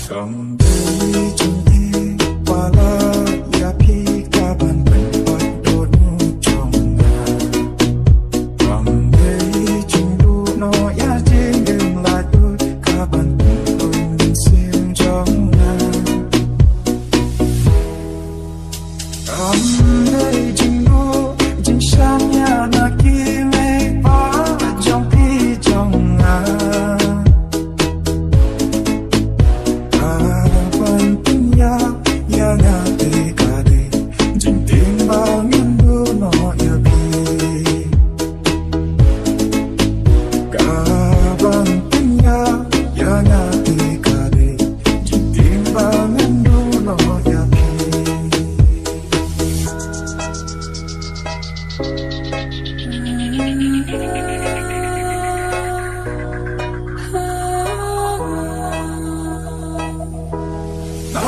Cầm tay chung đi qua la ya phi cả bàn bình bát đốt trong ngà cầm tay chung đu nó ya trên đường lại đôi cả bàn bình tôi xem trong ngà cầm tay chung đu chính sáng nhà na kia mê phá trong phi trong ngà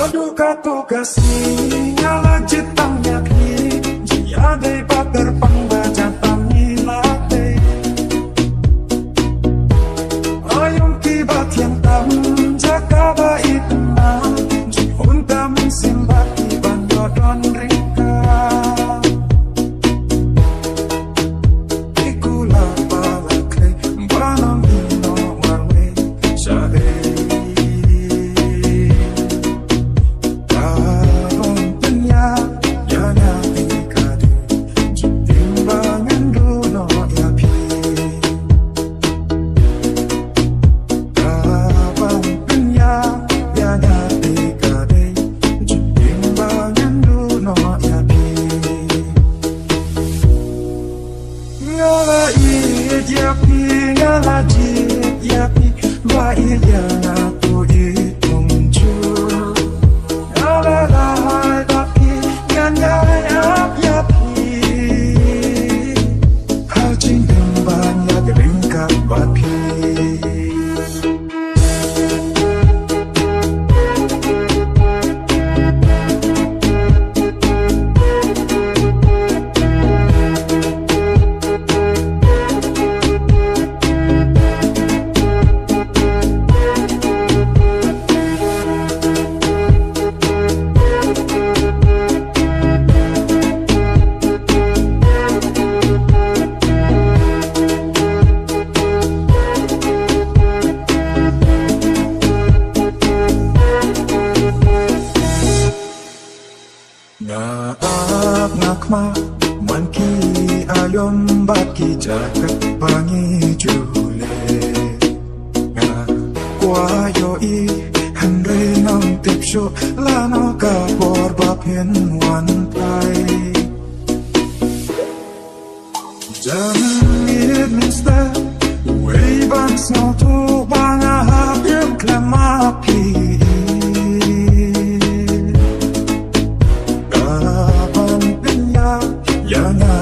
Duka tugasnya lanjut tangnya kiri Jia dei pagar pangbaca tangi late Ayung kibat yang tam jaga baik na Jihun tamin simbat iban dodon ringka Ikula balakle banam hino wale Sabe Yapi ngala jit yapi ba iya ngaku hitung cu ngala lahai tapi nganyai ap yapi hal jing banyak ringkat bapi Ngakma manki ayom baki jagat bangi jule Kwa yo i hanre nang tipsho lano ka bor bapien wan pai Jamin it means that way ban snow to banga hapim klamapi Yana